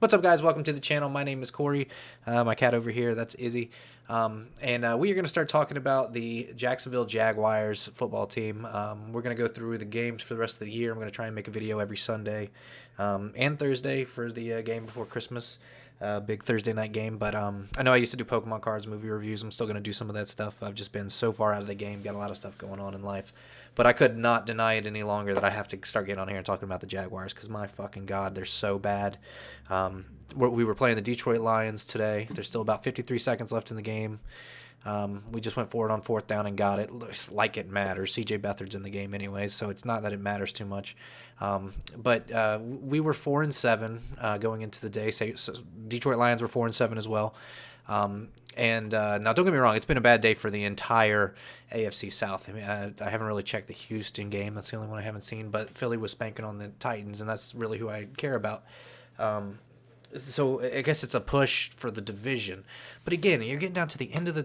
What's up, guys? Welcome to the channel. My name is Corey. My cat over here, that's Izzy. And we are going to start talking about the Jacksonville Jaguars football team. We're going to go through the games for the rest of the year. I'm going to try and make a video every Sunday and Thursday for the game before Christmas. Big Thursday night game. But I know I used to do Pokemon cards, movie reviews. I'm still going to do some of that stuff. I've just been so far out of the game, got a lot of stuff going on in life. But I could not deny it any longer that I have to start getting on here and talking about the Jaguars because, my fucking God, they're so bad. We were playing the Detroit Lions today. There's still about 53 seconds left in the game. We just went for it on fourth down and got it. Looks like it matters. C.J. Beathard's in the game anyways, so it's not that it matters too much. But we were 4-7 going into the day. So Detroit Lions were 4-7 as well. And now, don't get me wrong, it's been a bad day for the entire AFC South. I mean, I haven't really checked the Houston game. That's the only one I haven't seen. But Philly was spanking on the Titans, and that's really who I care about. So I guess it's a push for the division. But again, you're getting down to the end of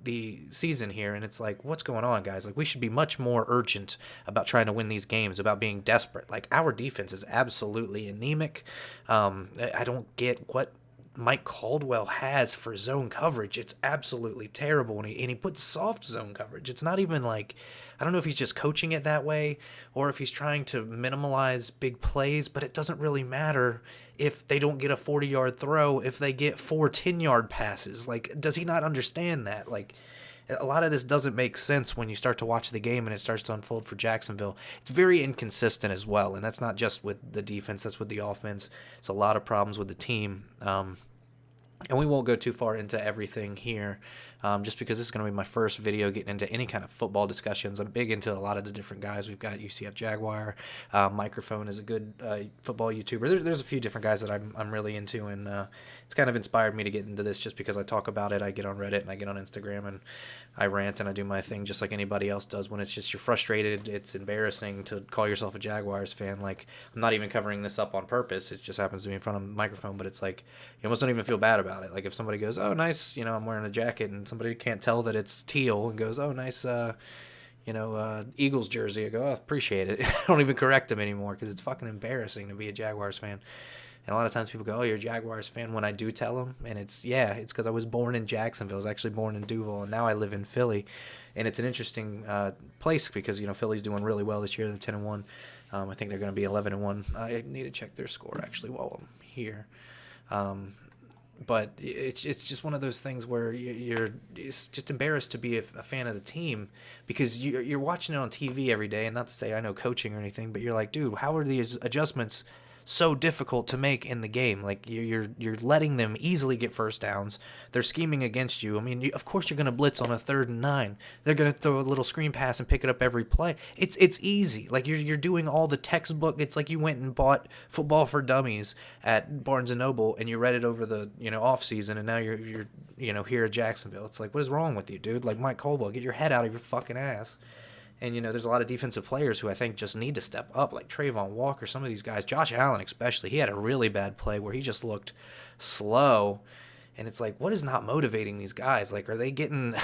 the season here, and it's like, what's going on, guys? Like, we should be much more urgent about trying to win these games, about being desperate. Like, our defense is absolutely anemic. I don't get what Mike Caldwell has for zone coverage. It's absolutely terrible, and he puts soft zone coverage. It's not even like, I don't know if he's just coaching it that way or if he's trying to minimize big plays, but it doesn't really matter if they don't get a 40-yard throw, if they get 4 10-yard passes. Like, does he not understand that? Like, a lot of this doesn't make sense when you start to watch the game and it starts to unfold for Jacksonville. It's very inconsistent as well, and that's not just with the defense, that's with the offense. It's a lot of problems with the team. And we won't go too far into everything here, just because this is going to be my first video getting into any kind of football discussions. I'm big into a lot of the different guys. We've got UCF Jaguar. Microphone is a good football YouTuber. There's a few different guys that I'm really into, and it's kind of inspired me to get into this just because I talk about it. I get on Reddit and I get on Instagram and I rant and I do my thing just like anybody else does. When it's just you're frustrated, it's embarrassing to call yourself a Jaguars fan. Like, I'm not even covering this up on purpose. It just happens to be in front of a microphone, but it's like you almost don't even feel bad about it. Like, if somebody goes, oh, nice, I'm wearing a jacket, and somebody can't tell that it's teal and goes, oh, nice, Eagles jersey, I go, oh, appreciate it. I don't even correct them anymore because it's fucking embarrassing to be a Jaguars fan. And a lot of times people go, oh, you're a Jaguars fan, when I do tell them. And it's because I was born in Jacksonville. I was actually born in Duval, and now I live in Philly. And it's an interesting place because, Philly's doing really well this year. They're 10-1. I think they're going to be 11-1. I need to check their score, actually, while I'm here. But it's just one of those things where you're just embarrassed to be a fan of the team because you're watching it on TV every day. And not to say I know coaching or anything, but you're like, dude, how are these adjustments so difficult to make in the game? Like, you're letting them easily get first downs. They're scheming against you. I mean, of course you're going to blitz on a 3rd and 9. They're going to throw a little screen pass and pick it up every play. It's easy. Like, you're doing all the textbook. It's like you went and bought Football for Dummies at Barnes and Noble and you read it over the off season, and now you're here at Jacksonville. It's like, what is wrong with you, dude? Like, Mike Caldwell, get your head out of your fucking ass. And, there's a lot of defensive players who I think just need to step up, like Trayvon Walker, some of these guys. Josh Allen especially. He had a really bad play where he just looked slow. And it's like, what is not motivating these guys? Like, are they getting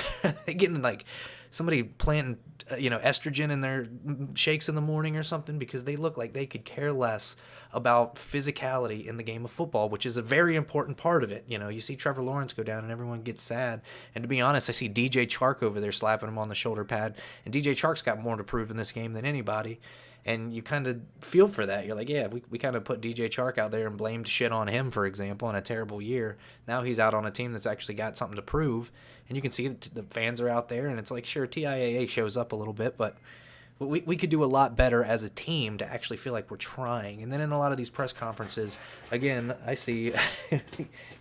like somebody planting, estrogen in their shakes in the morning or something? Because they look like they could care less about physicality in the game of football, which is a very important part of it. You see Trevor Lawrence go down and everyone gets sad. And to be honest, I see DJ Chark over there slapping him on the shoulder pad. And DJ Chark's got more to prove in this game than anybody. And you kind of feel for that. You're like, yeah, we kind of put DJ Chark out there and blamed shit on him, for example, in a terrible year. Now he's out on a team that's actually got something to prove. And you can see that the fans are out there. And it's like, sure, TIAA shows up a little bit, but we could do a lot better as a team to actually feel like we're trying. And then in a lot of these press conferences, again, I see what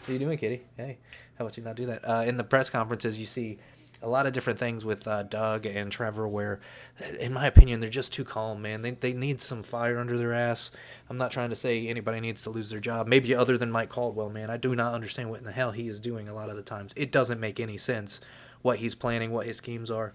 are you doing, kitty? Hey, how about you not do that? In the press conferences, you see a lot of different things with Doug and Trevor where, in my opinion, they're just too calm, man. They need some fire under their ass. I'm not trying to say anybody needs to lose their job, maybe other than Mike Caldwell, man. I do not understand what in the hell he is doing a lot of the times. It doesn't make any sense what he's planning, what his schemes are.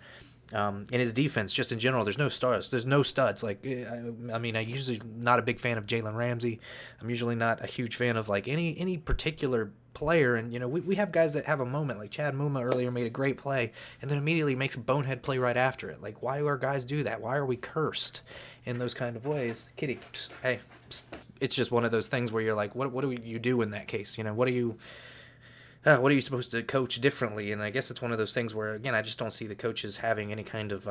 In his defense, just in general, there's no stars. There's no studs. Like, I mean, I'm usually not a big fan of Jalen Ramsey. I'm usually not a huge fan of, like, any particular player. And, we have guys that have a moment. Like Chad Muma earlier made a great play and then immediately makes a bonehead play right after it. Like, why do our guys do that? Why are we cursed in those kind of ways? Kitty, psst, hey, psst, it's just one of those things where you're like, what do you do in that case? What are you supposed to coach differently? And I guess it's one of those things where, again, I just don't see the coaches having any kind of,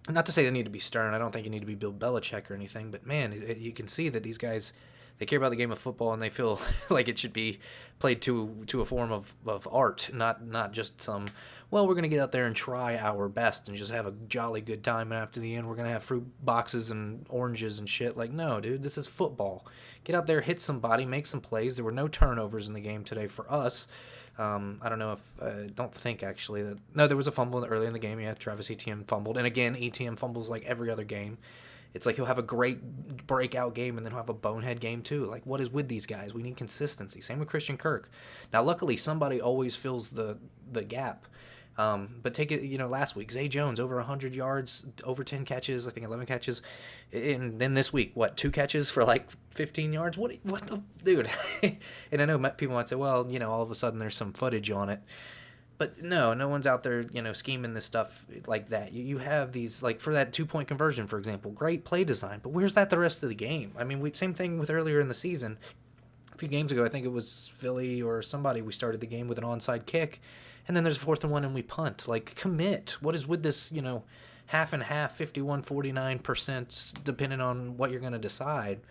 not to say they need to be stern. I don't think you need to be Bill Belichick or anything, but man, you can see that these guys, they care about the game of football and they feel like it should be played to a form of art, not just some, well, we're going to get out there and try our best and just have a jolly good time, and after the end we're going to have fruit boxes and oranges and shit. Like, no, dude, this is football. Get out there, hit somebody, make some plays. There were no turnovers in the game today for us. I don't know if don't think actually that, no, there was a fumble early in the game. Yeah, Travis Etienne fumbled, and again, Etienne fumbles like every other game. It's like he'll have a great breakout game and then he'll have a bonehead game too. Like, what is with these guys? We need consistency. Same with Christian Kirk. Now, luckily, somebody always fills the gap. But take it, last week, Zay Jones, over 100 yards, over 10 catches, I think 11 catches. And then this week, 2 catches for like 15 yards? What the, dude? And I know people might say, well, all of a sudden there's some footage on it. But no one's out there, scheming this stuff like that. You have these, like for that 2-point conversion, for example, great play design, but where's that the rest of the game? I mean, same thing with earlier in the season. A few games ago, I think it was Philly or somebody, we started the game with an onside kick, and then there's a 4th and 1 and we punt. Like, commit. What is with this, half and half, 51-49%, depending on what you're going to decide.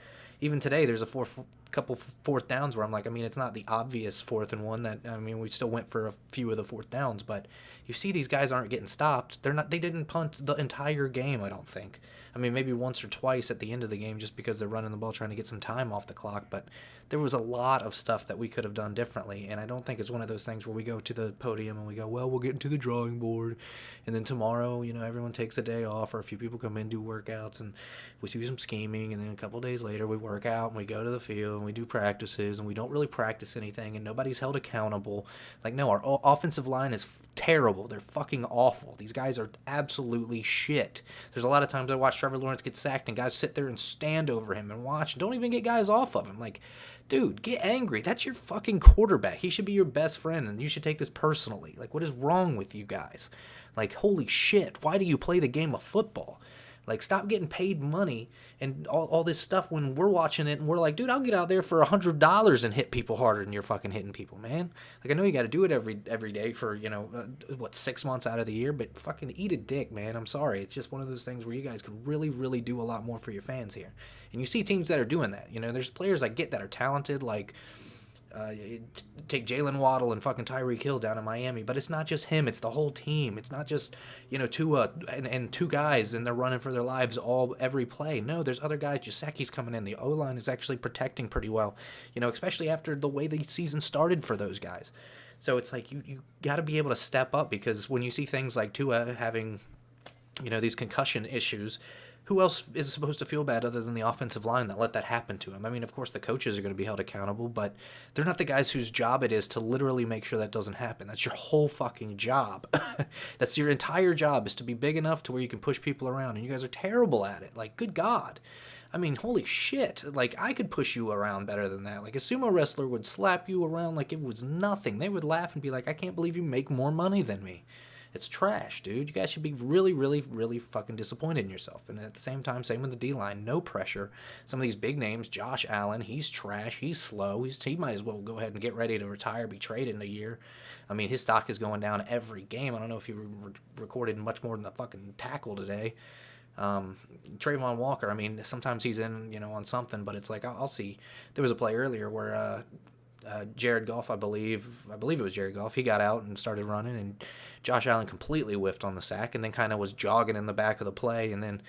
Even today, there's a couple 4th downs where I'm like, I mean, it's not the obvious 4th and 1 that, I mean, we still went for a few of the 4th downs, but you see these guys aren't getting stopped. They didn't punt the entire game, I don't think. I mean, maybe once or twice at the end of the game just because they're running the ball trying to get some time off the clock, but there was a lot of stuff that we could have done differently, and I don't think it's one of those things where we go to the podium and we go, well, we'll get into the drawing board, and then tomorrow, everyone takes a day off, or a few people come in, do workouts, and we do some scheming, and then a couple of days later we work out and we go to the field and we do practices, and we don't really practice anything, and nobody's held accountable. Like, no, our offensive line is terrible. They're fucking awful. These guys are absolutely shit. There's a lot of times I watch Trevor Lawrence get sacked and guys sit there and stand over him and watch. Don't even get guys off of him. Like, dude, get angry. That's your fucking quarterback. He should be your best friend, and you should take this personally. Like, what is wrong with you guys? Like, holy shit, why do you play the game of football? Like, stop getting paid money and all this stuff when we're watching it and we're like, dude, I'll get out there for $100 and hit people harder than you're fucking hitting people, man. Like, I know you got to do it every day for, 6 months out of the year, but fucking eat a dick, man. I'm sorry. It's just one of those things where you guys can really, really do a lot more for your fans here. And you see teams that are doing that. There's players I get that are talented, like, take Jalen Waddle and fucking Tyreek Hill down in Miami, but it's not just him, it's the whole team. It's not just, Tua and 2 guys and they're running for their lives every play. No, there's other guys. Jasecki's coming in. The O-line is actually protecting pretty well, especially after the way the season started for those guys. So it's like you got to be able to step up, because when you see things like Tua having, these concussion issues, who else is supposed to feel bad other than the offensive line that let that happen to him? I mean, of course, the coaches are going to be held accountable, but they're not the guys whose job it is to literally make sure that doesn't happen. That's your whole fucking job. That's your entire job, is to be big enough to where you can push people around, and you guys are terrible at it. Like, good God. I mean, holy shit. Like, I could push you around better than that. Like, a sumo wrestler would slap you around like it was nothing. They would laugh and be like, I can't believe you make more money than me. It's trash, dude. You guys should be really, really, really fucking disappointed in yourself. And at the same time, same with the D-line. No pressure. Some of these big names, Josh Allen, he's trash. He's slow. He might as well go ahead and get ready to retire, be traded in a year. I mean, his stock is going down every game. I don't know if he recorded much more than a fucking tackle today. Trayvon Walker, I mean, sometimes he's in, on something, but it's like, I'll see. There was a play earlier where Jared Goff, I believe it was Jared Goff, he got out and started running, and Josh Allen completely whiffed on the sack and then kind of was jogging in the back of the play, and then,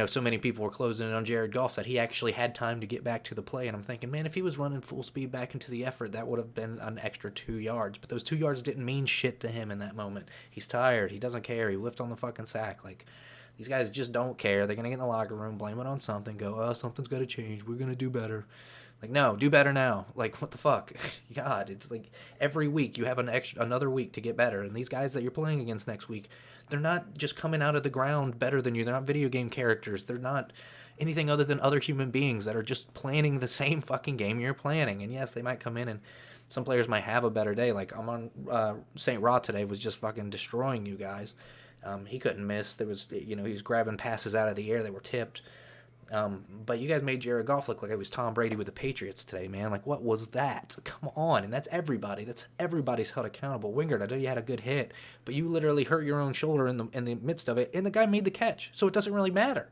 so many people were closing in on Jared Goff that he actually had time to get back to the play, and I'm thinking, man, if he was running full speed back into the effort, that would have been an extra 2 yards, but those 2 yards didn't mean shit to him in that moment. He's tired, he doesn't care, he whiffed on the fucking sack. Like, these guys just don't care. They're going to get in the locker room, blame it on something, go, oh, something's got to change, we're going to do better. Like, no, do better now. Like, what the fuck? God, it's like every week you have another week to get better. And these guys that you're playing against next week, they're not just coming out of the ground better than you. They're not video game characters. They're not anything other than other human beings that are just planning the same fucking game you're planning. And yes, they might come in and some players might have a better day. Like, I'm on St. Raw today, was just fucking destroying you guys. He couldn't miss. There was, he was grabbing passes out of the air that were tipped. But you guys made Jared Goff look like it was Tom Brady with the Patriots today, man. Like, what was that? Come on. And that's everybody. That's everybody's held accountable. Wingard, I know you had a good hit, but you literally hurt your own shoulder in the midst of it, and the guy made the catch, so it doesn't really matter.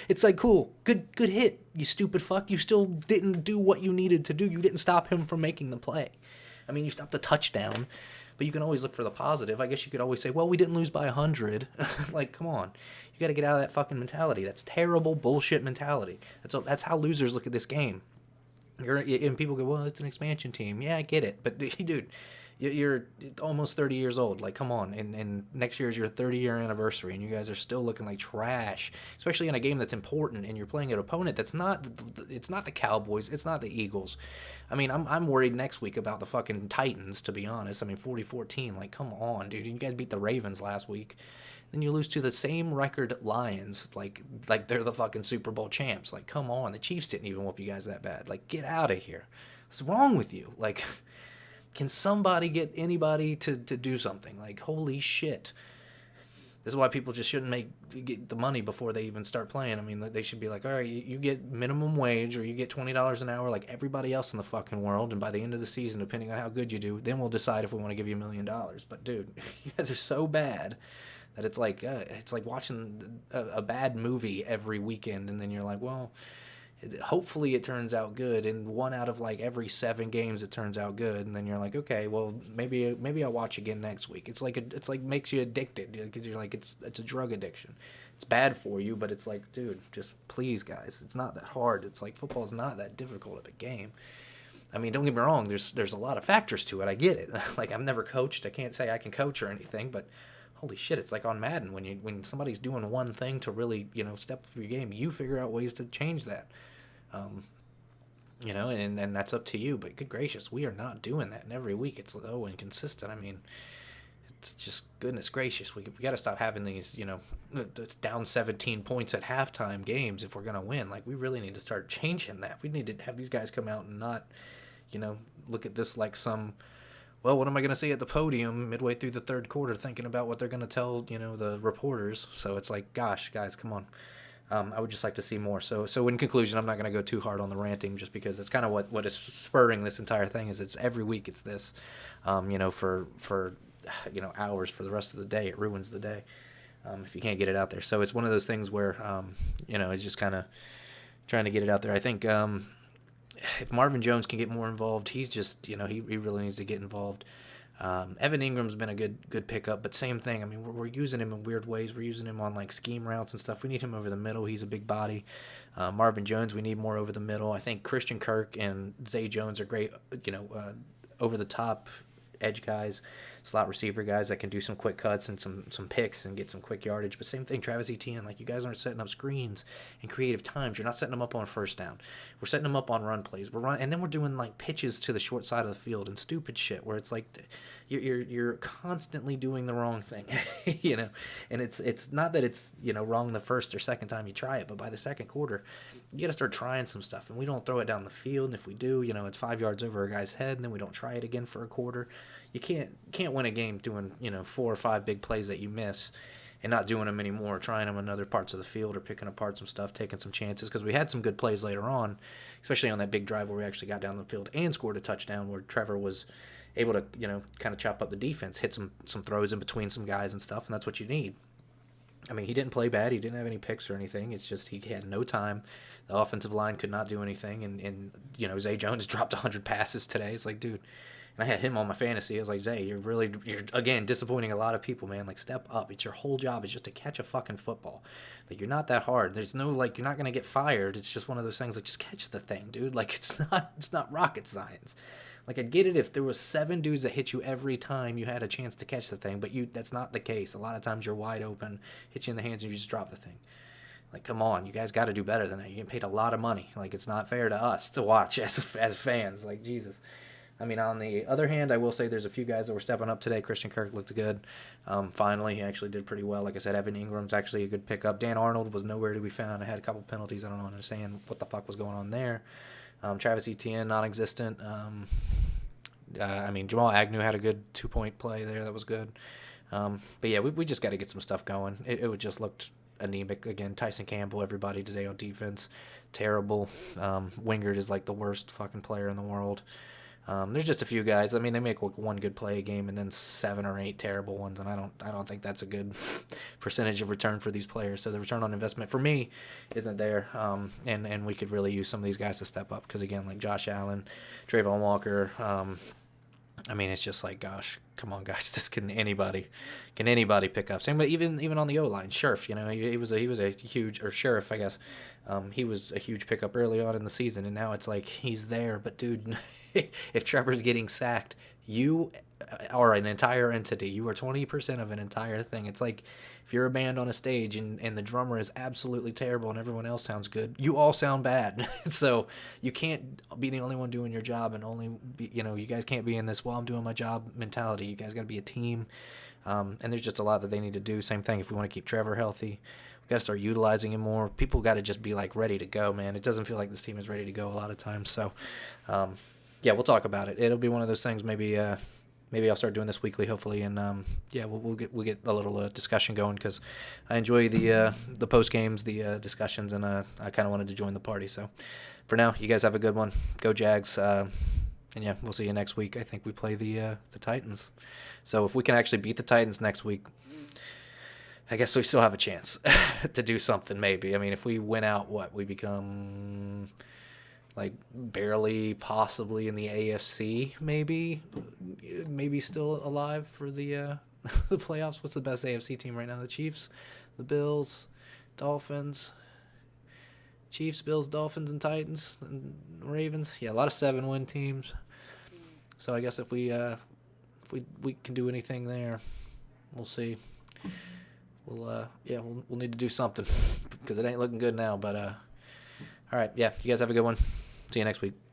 It's like, cool, good hit, you stupid fuck. You still didn't do what you needed to do. You didn't stop him from making the play. I mean, you stopped the touchdown, but you can always look for the positive. I guess you could always say, well, we didn't lose by 100. Like, come on. You got to get out of that fucking mentality. That's terrible bullshit mentality. That's how losers look at this game. And people go, well, it's an expansion team. Yeah, I get it. But, dude, you're almost 30 years old. Like, come on. And next year is your 30-year anniversary, and you guys are still looking like trash, especially in a game that's important, and you're playing an opponent that's not – it's not the Cowboys. It's not the Eagles. I mean, I'm worried next week about the fucking Titans, to be honest. I mean, 40-14. Like, come on, dude. You guys beat the Ravens last week. Then you lose to the same record Lions, like they're the fucking Super Bowl champs. Like, come on. The Chiefs didn't even whoop you guys that bad. Like, get out of here. What's wrong with you? Like, can somebody get anybody to do something? Like, holy shit. This is why people just shouldn't get the money before they even start playing. I mean, they should be like, all right, you get minimum wage or you get $20 an hour like everybody else in the fucking world, and by the end of the season, depending on how good you do, then we'll decide if we want to give you $1 million. But, dude, you guys are so bad that it's like watching a bad movie every weekend, and then you're like, well, hopefully it turns out good. And 1 out of like every 7 games it turns out good, and then you're like, okay, well maybe I'll watch again next week. It's like makes you addicted because you're like it's a drug addiction. It's bad for you, but it's like, dude, just please, guys, it's not that hard. It's like football's not that difficult of a game. I mean, don't get me wrong. There's a lot of factors to it. I get it. Like, I've never coached. I can't say I can coach or anything, but holy shit, it's like on Madden when somebody's doing one thing to really, step up your game, you figure out ways to change that. And that's up to you. But good gracious, we are not doing that. And every week it's so inconsistent. I mean, it's just goodness gracious. We got to stop having these, it's down 17 points at halftime games if we're going to win. Like, we really need to start changing that. We need to have these guys come out and not, look at this like some, well, what am I going to say at the podium midway through the third quarter thinking about what they're going to tell, the reporters. So it's like, gosh, guys, come on. I would just like to see more. So in conclusion, I'm not going to go too hard on the ranting just because it's kind of what is spurring this entire thing is it's every week it's this, for hours for the rest of the day. It ruins the day if you can't get it out there. So it's one of those things where, it's just kind of trying to get it out there. I think if Marvin Jones can get more involved, he's just, he really needs to get involved. Evan Ingram's been a good pickup, but same thing. I mean, we're using him in weird ways. We're using him on like scheme routes and stuff. We need him over the middle. He's a big body. Marvin Jones, we need more over the middle. I think Christian Kirk and Zay Jones are great, over the top edge guys, slot receiver guys that can do some quick cuts and some picks and get some quick yardage. But same thing, Travis Etienne, like you guys aren't setting up screens in creative times. You're not setting them up on first down. We're setting them up on run plays. And then we're doing like pitches to the short side of the field and stupid shit where it's like you're constantly doing the wrong thing, And it's not that it's wrong the first or second time you try it, but by the second quarter, you got to start trying some stuff. And we don't throw it down the field. And if we do, it's 5 yards over a guy's head, and then we don't try it again for a quarter. You can't win a game doing 4 or 5 big plays that you miss and not doing them anymore, trying them in other parts of the field or picking apart some stuff, taking some chances, because we had some good plays later on, especially on that big drive where we actually got down the field and scored a touchdown where Trevor was able to kind of chop up the defense, hit some throws in between some guys and stuff, and that's what you need. I mean, he didn't play bad. He didn't have any picks or anything. It's just he had no time. The offensive line could not do anything, and Zay Jones dropped 100 passes today. It's like, dude. And I had him on my fantasy. I was like, Zay, you're again disappointing a lot of people, man. Like, step up. It's your whole job is just to catch a fucking football. Like, you're not that hard. There's no you're not gonna get fired. It's just one of those things. Like, just catch the thing, dude. Like, it's not rocket science. Like, I'd get it if there was 7 dudes that hit you every time you had a chance to catch the thing, but that's not the case. A lot of times you're wide open, hit you in the hands, and you just drop the thing. Like, come on, you guys got to do better than that. You get paid a lot of money. Like, it's not fair to us to watch as fans. Like, Jesus. I mean, on the other hand, I will say there's a few guys that were stepping up today. Christian Kirk looked good. Finally, he actually did pretty well. Like I said, Evan Ingram's actually a good pickup. Dan Arnold was nowhere to be found. I had a couple penalties. I don't understand what the fuck was going on there. Travis Etienne, non-existent. Jamal Agnew had a good 2-point play there. That was good. But yeah, we just got to get some stuff going. It just looked anemic. Again, Tyson Campbell, everybody today on defense, terrible. Wingard is like the worst fucking player in the world. There's just a few guys. I mean, they make like one good play a game and then 7 or 8 terrible ones, and I don't think that's a good percentage of return for these players. So the return on investment for me isn't there, and we could really use some of these guys to step up because again, like Josh Allen, Trayvon Walker. I mean, it's just like, gosh, come on, guys. Can anybody pick up? Same, but even on the O line, Scherf, he was a huge, or Sheriff, I guess. He was a huge pickup early on in the season, and now it's like he's there. But dude, if Trevor's getting sacked, you are an entire entity. You are 20% of an entire thing. It's like if you're a band on a stage and the drummer is absolutely terrible and everyone else sounds good, you all sound bad. So you can't be the only one doing your job and only be, you guys can't be in this, well, I'm doing my job mentality. You guys got to be a team. And there's just a lot that they need to do. Same thing if we want to keep Trevor healthy. We got to start utilizing him more. People got to just be like ready to go, man. It doesn't feel like this team is ready to go a lot of times. So, yeah, we'll talk about it. It'll be one of those things. Maybe I'll start doing this weekly, hopefully, and we'll get a little discussion going because I enjoy the post games, the discussions, and I kind of wanted to join the party. So, for now, you guys have a good one. Go Jags, and yeah, we'll see you next week. I think we play the Titans. So if we can actually beat the Titans next week, I guess we still have a chance to do something. Maybe. I mean, if we win out, we become like barely possibly in the AFC, maybe still alive for the the playoffs. What's the best AFC team right now? The Chiefs, the Bills, Dolphins. Chiefs, Bills, Dolphins, and Titans, and Ravens. Yeah, a lot of 7-win teams. So I guess if we can do anything there, we'll see. We'll need to do something because it ain't looking good now. But all right, yeah, you guys have a good one. See you next week.